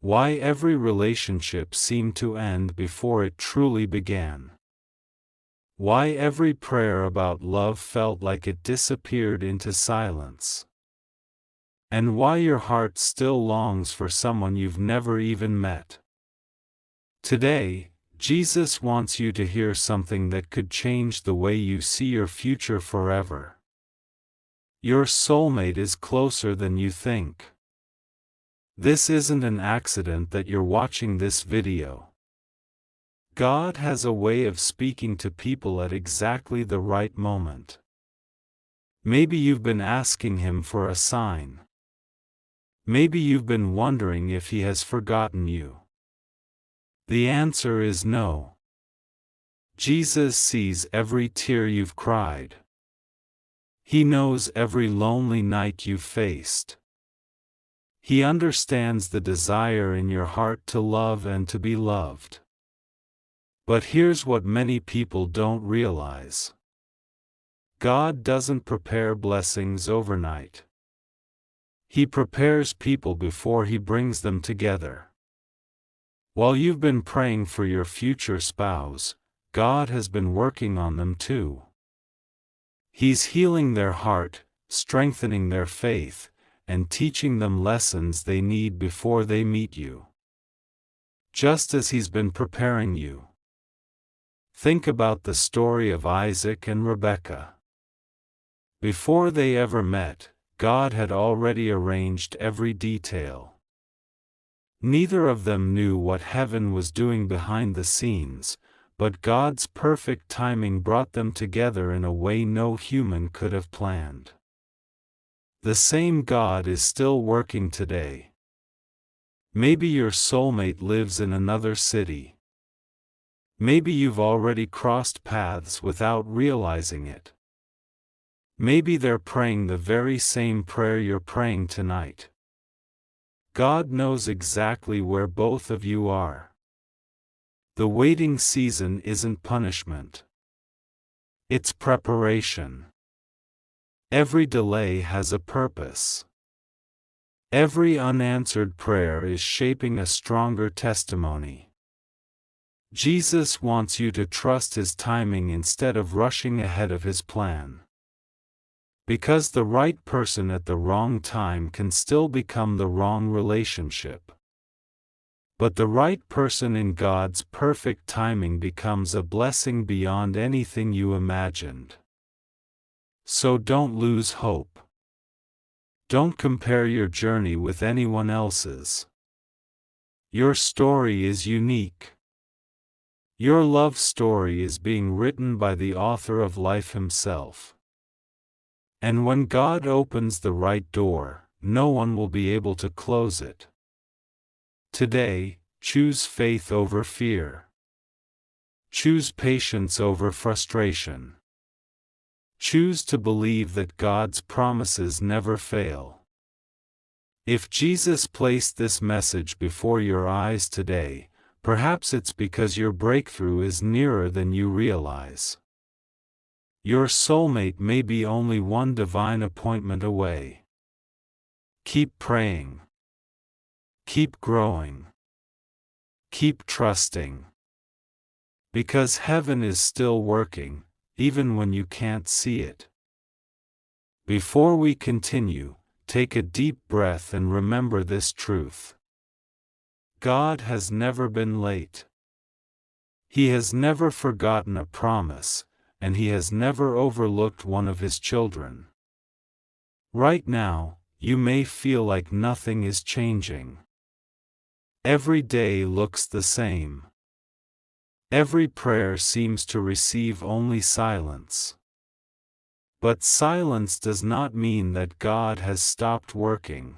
Why every relationship seemed to end before it truly began. Why every prayer about love felt like it disappeared into silence. And why your heart still longs for someone you've never even met. Today, Jesus wants you to hear something that could change the way you see your future forever. Your soulmate is closer than you think. This isn't an accident that you're watching this video. God has a way of speaking to people at exactly the right moment. Maybe you've been asking Him for a sign. Maybe you've been wondering if He has forgotten you. The answer is no. Jesus sees every tear you've cried. He knows every lonely night you've faced. He understands the desire in your heart to love and to be loved. But here's what many people don't realize. God doesn't prepare blessings overnight. He prepares people before He brings them together. While you've been praying for your future spouse, God has been working on them too. He's healing their heart, strengthening their faith, and teaching them lessons they need before they meet you. Just as He's been preparing you. Think about the story of Isaac and Rebekah. Before they ever met, God had already arranged every detail. Neither of them knew what heaven was doing behind the scenes, but God's perfect timing brought them together in a way no human could have planned. The same God is still working today. Maybe your soulmate lives in another city. Maybe you've already crossed paths without realizing it. Maybe they're praying the very same prayer you're praying tonight. God knows exactly where both of you are. The waiting season isn't punishment. It's preparation. Every delay has a purpose. Every unanswered prayer is shaping a stronger testimony. Jesus wants you to trust His timing instead of rushing ahead of His plan. Because the right person at the wrong time can still become the wrong relationship. But the right person in God's perfect timing becomes a blessing beyond anything you imagined. So don't lose hope. Don't compare your journey with anyone else's. Your story is unique. Your love story is being written by the author of life Himself. And when God opens the right door, no one will be able to close it. Today, choose faith over fear. Choose patience over frustration. Choose to believe that God's promises never fail. If Jesus placed this message before your eyes today, perhaps it's because your breakthrough is nearer than you realize. Your soulmate may be only one divine appointment away. Keep praying. Keep growing. Keep trusting. Because heaven is still working, even when you can't see it. Before we continue, take a deep breath and remember this truth. God has never been late. He has never forgotten a promise, and He has never overlooked one of His children. Right now, you may feel like nothing is changing. Every day looks the same. Every prayer seems to receive only silence. But silence does not mean that God has stopped working.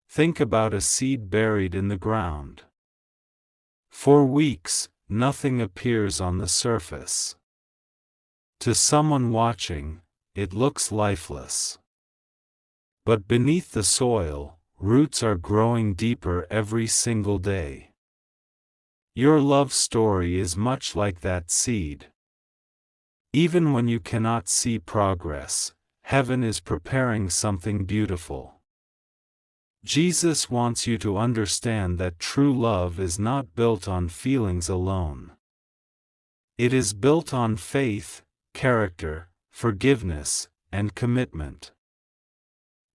Think about a seed buried in the ground. For weeks, nothing appears on the surface. To someone watching, it looks lifeless. But beneath the soil, roots are growing deeper every single day. Your love story is much like that seed. Even when you cannot see progress, heaven is preparing something beautiful. Jesus wants you to understand that true love is not built on feelings alone. It is built on faith, character, forgiveness, and commitment.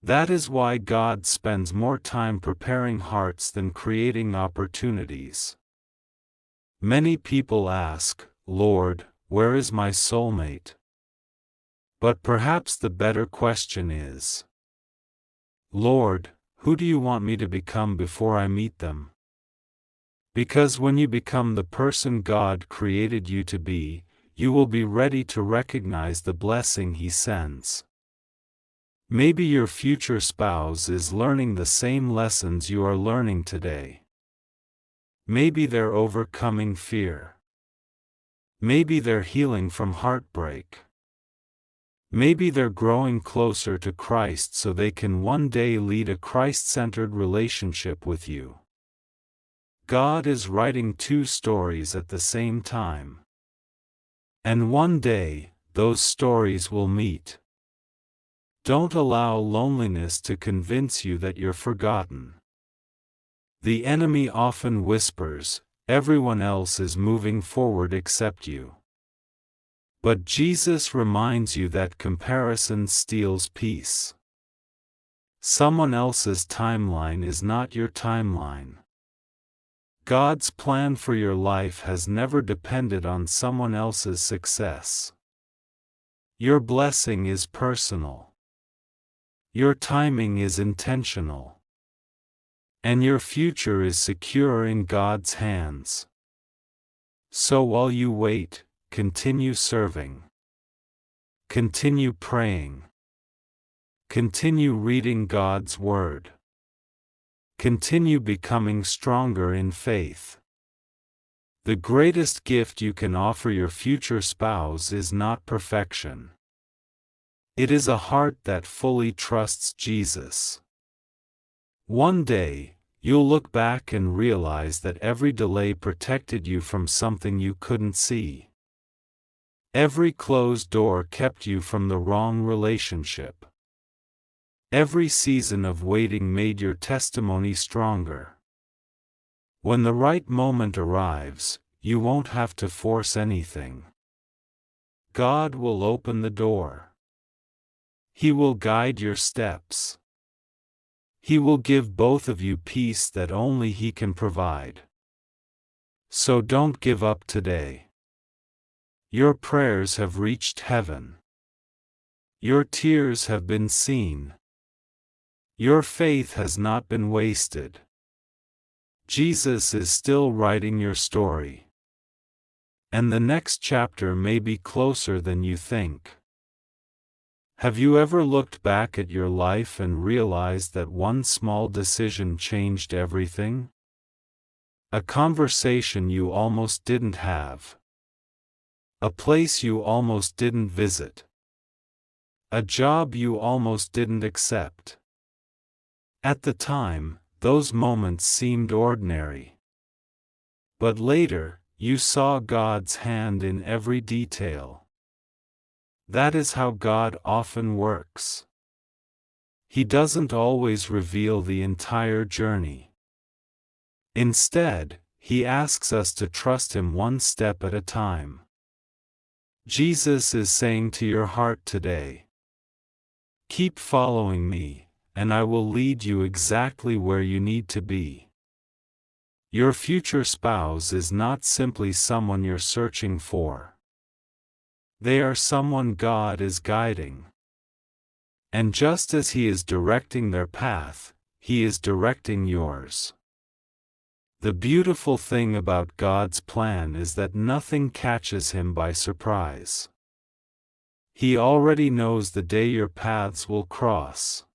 That is why God spends more time preparing hearts than creating opportunities. Many people ask, "Lord, where is my soulmate?" But perhaps the better question is, "Lord, who do you want me to become before I meet them?" Because when you become the person God created you to be, you will be ready to recognize the blessing He sends. Maybe your future spouse is learning the same lessons you are learning today. Maybe they're overcoming fear. Maybe they're healing from heartbreak. Maybe they're growing closer to Christ so they can one day lead a Christ-centered relationship with you. God is writing two stories at the same time. And one day, those stories will meet. Don't allow loneliness to convince you that you're forgotten. The enemy often whispers, "Everyone else is moving forward except you." But Jesus reminds you that comparison steals peace. Someone else's timeline is not your timeline. God's plan for your life has never depended on someone else's success. Your blessing is personal. Your timing is intentional. And your future is secure in God's hands. So while you wait, continue serving. Continue praying. Continue reading God's Word. Continue becoming stronger in faith. The greatest gift you can offer your future spouse is not perfection. It is a heart that fully trusts Jesus. One day, you'll look back and realize that every delay protected you from something you couldn't see. Every closed door kept you from the wrong relationship. Every season of waiting made your testimony stronger. When the right moment arrives, you won't have to force anything. God will open the door. He will guide your steps. He will give both of you peace that only He can provide. So don't give up today. Your prayers have reached heaven. Your tears have been seen. Your faith has not been wasted. Jesus is still writing your story. And the next chapter may be closer than you think. Have you ever looked back at your life and realized that one small decision changed everything? A conversation you almost didn't have. A place you almost didn't visit. A job you almost didn't accept. At the time, those moments seemed ordinary. But later, you saw God's hand in every detail. That is how God often works. He doesn't always reveal the entire journey. Instead, He asks us to trust Him one step at a time. Jesus is saying to your heart today, "Keep following me, and I will lead you exactly where you need to be." Your future spouse is not simply someone you're searching for. They are someone God is guiding. And just as He is directing their path, He is directing yours. The beautiful thing about God's plan is that nothing catches Him by surprise. He already knows the day your paths will cross.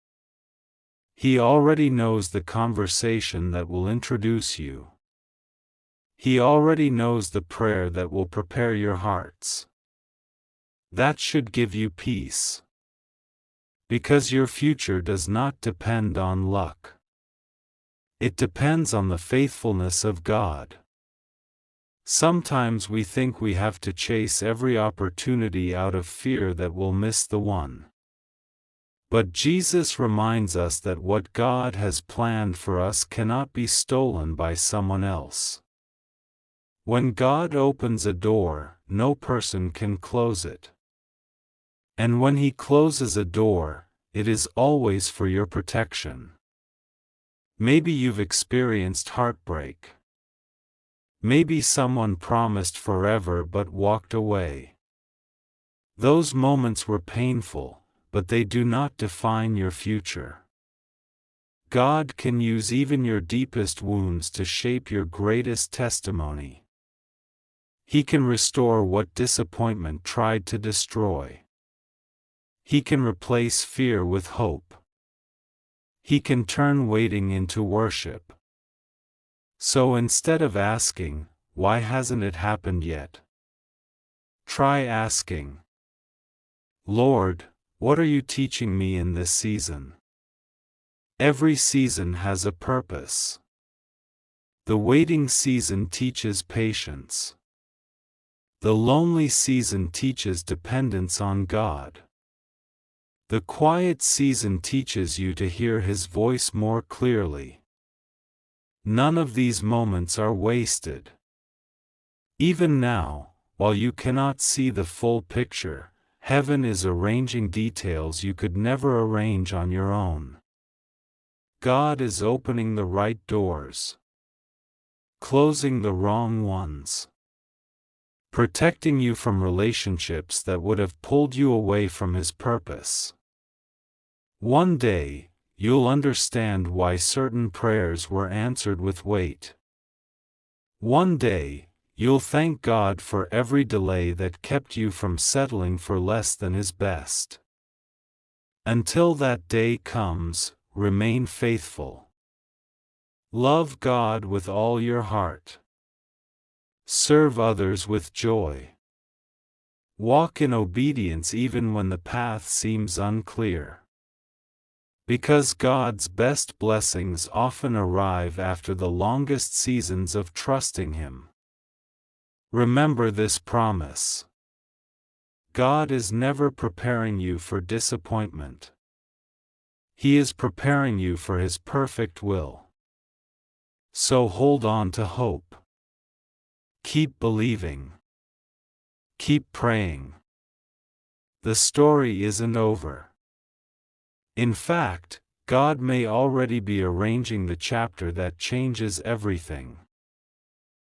He already knows the conversation that will introduce you. He already knows the prayer that will prepare your hearts. That should give you peace. Because your future does not depend on luck. It depends on the faithfulness of God. Sometimes we think we have to chase every opportunity out of fear that we'll miss the one. But Jesus reminds us that what God has planned for us cannot be stolen by someone else. When God opens a door, no person can close it. And when He closes a door, it is always for your protection. Maybe you've experienced heartbreak. Maybe someone promised forever but walked away. Those moments were painful, but they do not define your future. God can use even your deepest wounds to shape your greatest testimony. He can restore what disappointment tried to destroy. He can replace fear with hope. He can turn waiting into worship. So instead of asking, "Why hasn't it happened yet?" try asking, "Lord, what are you teaching me in this season?" Every season has a purpose. The waiting season teaches patience. The lonely season teaches dependence on God. The quiet season teaches you to hear His voice more clearly. None of these moments are wasted. Even now, while you cannot see the full picture, heaven is arranging details you could never arrange on your own. God is opening the right doors, closing the wrong ones, protecting you from relationships that would have pulled you away from His purpose. One day, you'll understand why certain prayers were answered with wait. One day, you'll thank God for every delay that kept you from settling for less than His best. Until that day comes, remain faithful. Love God with all your heart. Serve others with joy. Walk in obedience even when the path seems unclear. Because God's best blessings often arrive after the longest seasons of trusting Him. Remember this promise. God is never preparing you for disappointment. He is preparing you for His perfect will. So hold on to hope. Keep believing. Keep praying. The story isn't over. In fact, God may already be arranging the chapter that changes everything.